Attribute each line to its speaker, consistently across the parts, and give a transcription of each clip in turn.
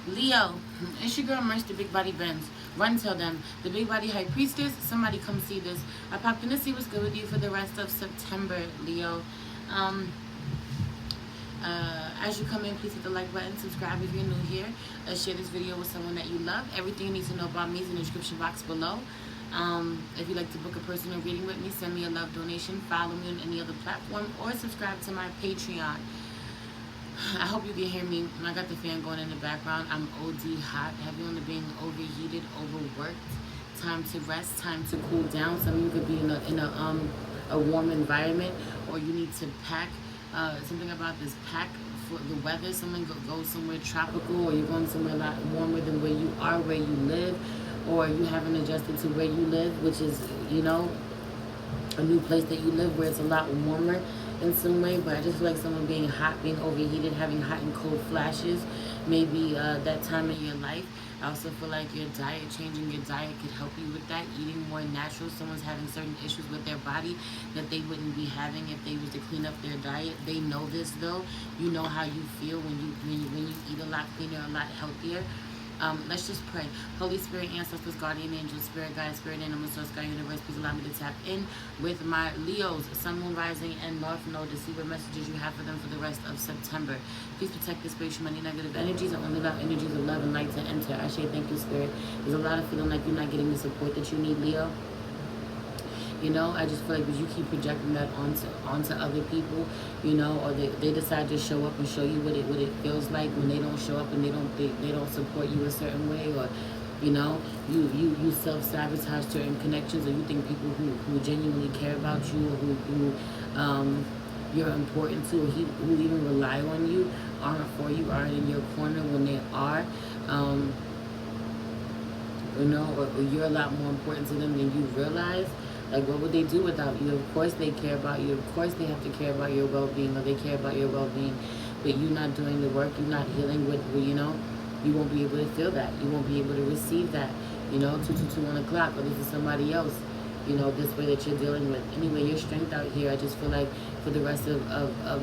Speaker 1: Leo, it's your girl Merch, the Big Body Benz. Run tell them, the Big Body High Priestess, somebody come see this. I popped in to see what's good with you for the rest of September, Leo. Um, as you come in, please hit the like button, subscribe if you're new here, share this video with someone that you love. Everything you need to know about me is in the description box below. If you'd like to book a personal reading with me, send me a love donation, follow me on any other platform, or subscribe to my Patreon. I hope you can hear me. I got the fan going in the background. I'm OD hot. Have you on the being overheated, overworked? Time to rest, time to cool down. Some of you could be in a warm environment, or you need to pack. Something about this pack for the weather. Someone go somewhere tropical, or you're going somewhere a lot warmer than where you are, where you live, or you haven't adjusted to where you live, which is, a new place that you live where it's a lot warmer in some way. But I just feel like someone being hot, being overheated, having hot and cold flashes, maybe that time in your life. I also feel like your diet, changing your diet could help you with that. Eating more natural. Someone's having certain issues with their body that they wouldn't be having if they was to clean up their diet. They know this though. You know how you feel when you eat a lot cleaner, a lot healthier. Let's just pray. Holy Spirit, ancestors, guardian angels, spirit guides, spirit animals, source, God, universe, please allow me to tap in with my Leos, sun, moon, rising, and north node to see what messages you have for them for the rest of September. Please protect this space from any negative energies and only allow energies of love and light to enter. I say thank you, Spirit. There's a lot of feeling like you're not getting the support that you need, Leo. I just feel like because you keep projecting that onto other people, or they decide to show up and show you what it feels like when they don't show up and they don't support you a certain way, or you self-sabotage certain connections, or you think people who genuinely care about you, or who you're important to, or who even rely on you, aren't for you, aren't in your corner when they are. Or you're a lot more important to them than you realize. Like, what would they do without you? Of course they care about you. Of course they have to care about your well-being, or they care about your well-being. But you're not doing the work. You're not healing with, you won't be able to feel that. You won't be able to receive that, 222 1 o'clock, or this is somebody else, this way that you're dealing with. Anyway, your strength out here, I just feel like for the rest of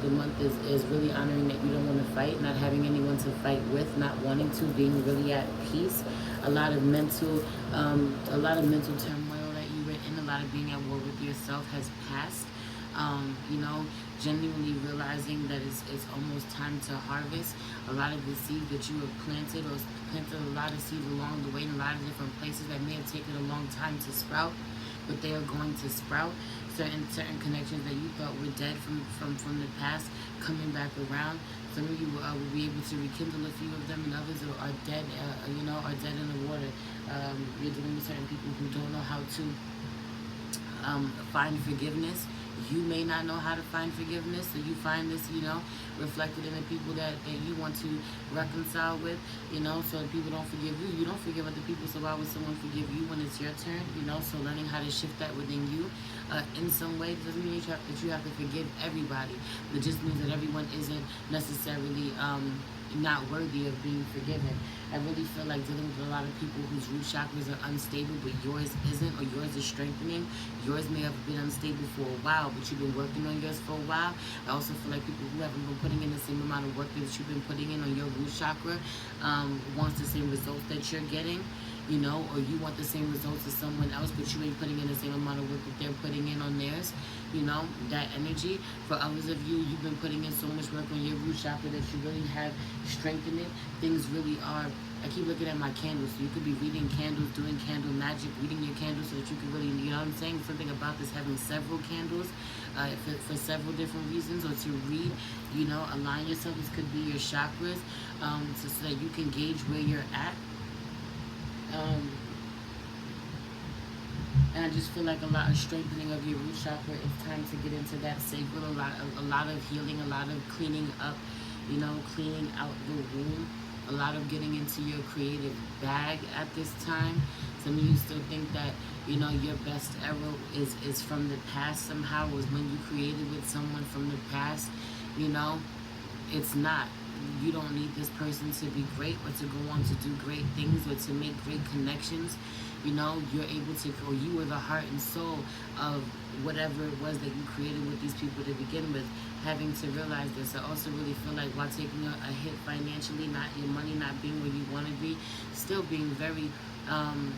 Speaker 1: the month is really honoring that you don't want to fight, not having anyone to fight with, not wanting to, being really at peace. A lot of mental turmoil, a lot of being at war with yourself has passed. Genuinely realizing that it's almost time to harvest. A lot of the seeds that you have planted, or planted a lot of seeds along the way in a lot of different places that may have taken a long time to sprout, but they are going to sprout. Certain connections that you thought were dead from the past coming back around. Some of you will be able to rekindle a few of them, and others are dead. Are dead in the water. You're dealing with certain people who don't know how to find forgiveness. You may not know how to find forgiveness, so you find this, reflected in the people that you want to reconcile with, so that people don't forgive you. You don't forgive other people, so why would someone forgive you when it's your turn, so learning how to shift that within you in some way. It doesn't mean that you have to forgive everybody. It just means that everyone isn't necessarily not worthy of being forgiven. I really feel like dealing with a lot of people whose root chakras are unstable, but yours isn't, or yours is strengthening. Yours may have been unstable for a while, but you've been working on yours for a while. I also feel like people who haven't been putting in the same amount of work that you've been putting in on your root chakra wants the same results that you're getting. Or you want the same results as someone else, but you ain't putting in the same amount of work that they're putting in on theirs. That energy. For others of you, you've been putting in so much work on your root chakra that you really have strengthened it. Things really are, I keep looking at my candles, so you could be reading candles, doing candle magic, reading your candles so that you can really, saying? Something about this, having several candles for several different reasons, or to read, align yourself. This could be your chakras, so that you can gauge where you're at. And I just feel like a lot of strengthening of your root chakra. It's time to get into that sacred, a lot of healing, a lot of cleaning up, cleaning out the womb, a lot of getting into your creative bag at this time. Some of you still think that, your best ever is from the past somehow, was when you created with someone from the past. It's not. You don't need this person to be great, or to go on to do great things, or to make great connections. You know, you're able to, or you were the heart and soul of whatever it was that you created with these people to begin with. Having to realize this, I also really feel like while taking a hit financially, not your money not being where you want to be, still being um,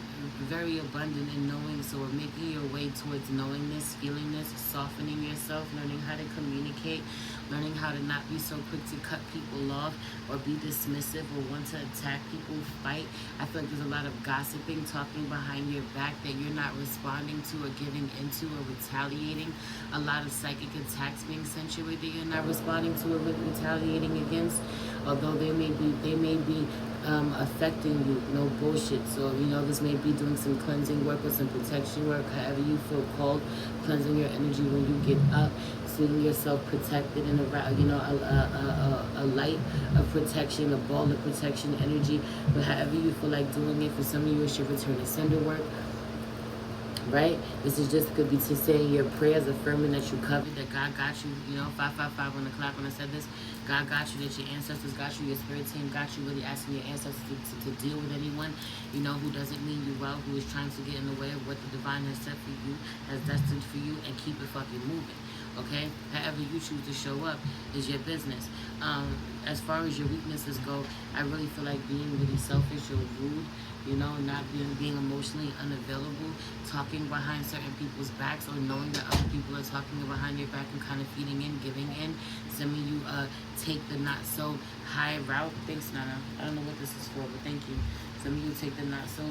Speaker 1: very abundant in knowing. So making your way towards knowing this, feeling this, softening yourself, learning how to communicate, learning how to not be so quick to cut people off or be dismissive or want to attack people, fight. I feel like there's a lot of gossiping, talking behind your back that you're not responding to or giving into or retaliating. A lot of psychic attacks being sent your way that you're not responding to or retaliating against, although they may be affecting you. No bullshit. So this may be doing some cleansing work or some protection work, however you feel called, cleansing your energy when you get up, seeing yourself protected in a light of protection, a ball of protection energy. But however you feel like doing it, for some of you it's your return to sender work. Right? This is just could be to saying your prayers, affirming that you covered, that God got you. 555 on the clock when I said this. God got you, that your ancestors got you, your spirit team got you. Really asking your ancestors to deal with anyone, who doesn't mean you well, who is trying to get in the way of what the divine has set for you, has destined for you, and keep it fucking moving. Okay? However you choose to show up is your business. As far as your weaknesses go, I really feel like being really selfish or rude, not being emotionally unavailable, talking behind certain people's backs, or knowing that other people are talking behind your back and kind of feeding in, giving in. Some of you take the not so high route. Thanks, Nana. I don't know what this is for, but thank you. Some of you take the not so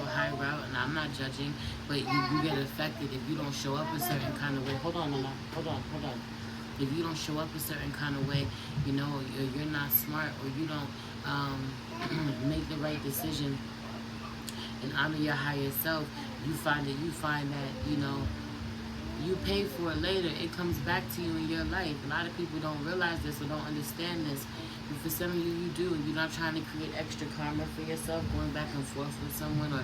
Speaker 1: high route, and I'm not judging, but you get affected if you don't show up a certain kind of way. Hold on, Nana. Hold on. If you don't show up a certain kind of way, you're not smart, or you don't make the right decision and honor your higher self, you find that you pay for it later. It comes back to you in your life. A lot of people don't realize this or don't understand this. But for some of you, you do. And you're not trying to create extra karma for yourself, going back and forth with someone, or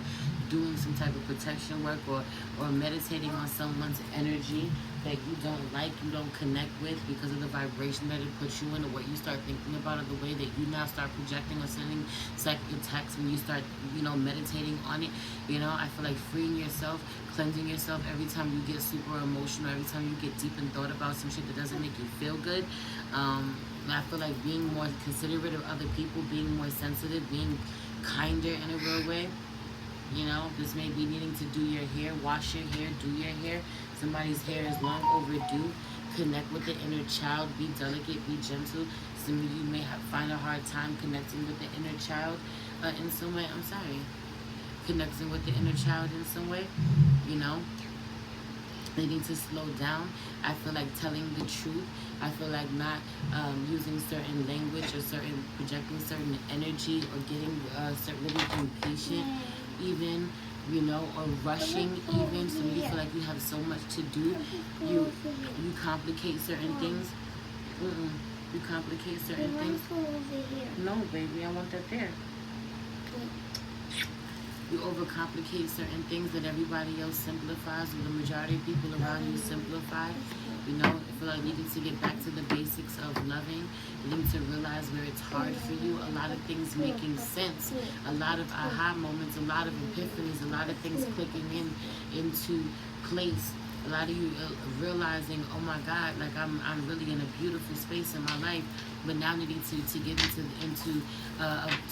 Speaker 1: doing some type of protection work, or meditating on someone's energy that you don't like, you don't connect with, because of the vibration that it puts you in, or what you start thinking about, or the way that you now start projecting or sending psychic attacks when you start, meditating on it. I feel like freeing yourself, cleansing yourself every time you get super emotional, every time you get deep in thought about some shit that doesn't make you feel good. I feel like being more considerate of other people, being more sensitive, being kinder in a real way. This may be needing to do your hair, wash your hair, do your hair. Somebody's hair is long overdue. Connect with the inner child. Be delicate, be gentle. Some of you may find a hard time connecting with the inner child in some way. I'm sorry. Connecting with the inner child in some way. They need to slow down. I feel like telling the truth. I feel like not using certain language, or projecting certain energy, or getting really impatient even, or rushing even. Some of you feel like you have so much to do. You complicate certain things. You complicate certain things. No, baby, I want that there. You overcomplicate certain things that everybody else simplifies, or the majority of people around you simplify. I feel like needing to get back to the basics of loving, needing to realize where it's hard for you, a lot of things making sense, a lot of aha moments, a lot of epiphanies, a lot of things clicking into place. A lot of you realizing, oh my God, like I'm really in a beautiful space in my life, but now needing to get into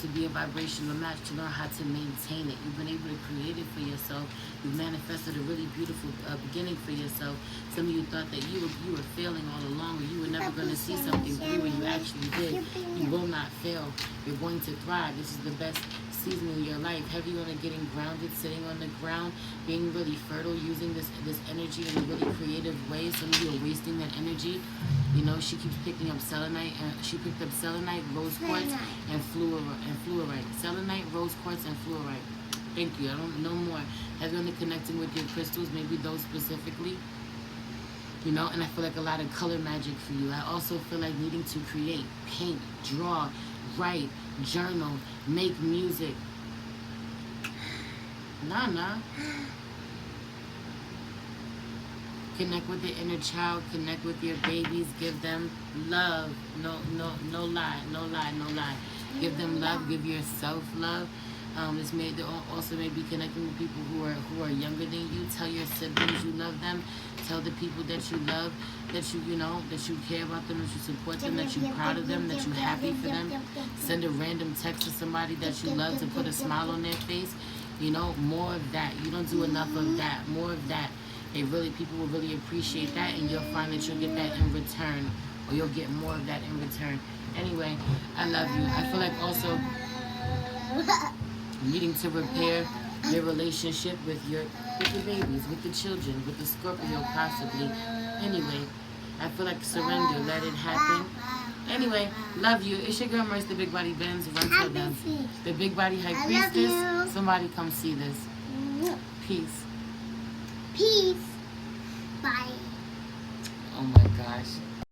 Speaker 1: to be a vibrational match, to learn how to maintain it. You've been able to create it for yourself. You've manifested a really beautiful beginning for yourself. Some of you thought that you were failing all along, or you were never going to see something through, and you actually did. You will not fail. You're going to thrive. This is the best season of your life. Heavy on getting grounded, sitting on the ground, being really fertile, using this energy in a really creative way. Some of you are wasting that energy. She keeps picking up selenite. She picked up selenite, rose quartz, and fluorite. Selenite, rose quartz, and fluorite. Thank you. I don't know more. Heavy on connecting with your crystals, maybe those specifically. And I feel like a lot of color magic for you. I also feel like needing to create, paint, draw, write, journal, make music. Nah. Connect with the inner child, connect with your babies, give them love. No lie. Give them love, give yourself love. This may also may be connecting with people who are younger than you. Tell your siblings you love them. Tell the people that you love that you know that you care about them, that you support them, that you're proud of them, that you're happy for them. Send a random text to somebody that you love to put a smile on their face. You know, more of that. You don't do enough of that. More of that. People will really appreciate that, and you'll find that you'll get that in return, or you'll get more of that in return. Anyway, I love you. I feel like also needing to repair your relationship with your babies, with the children, with the Scorpio possibly. Anyway, I feel like surrender, let it happen. Anyway, love you. It's your girl Merce, the Big Body Benz. Run to them. The Big Body High Priestess. Somebody come see this. Peace.
Speaker 2: Peace. Bye.
Speaker 1: Oh my gosh.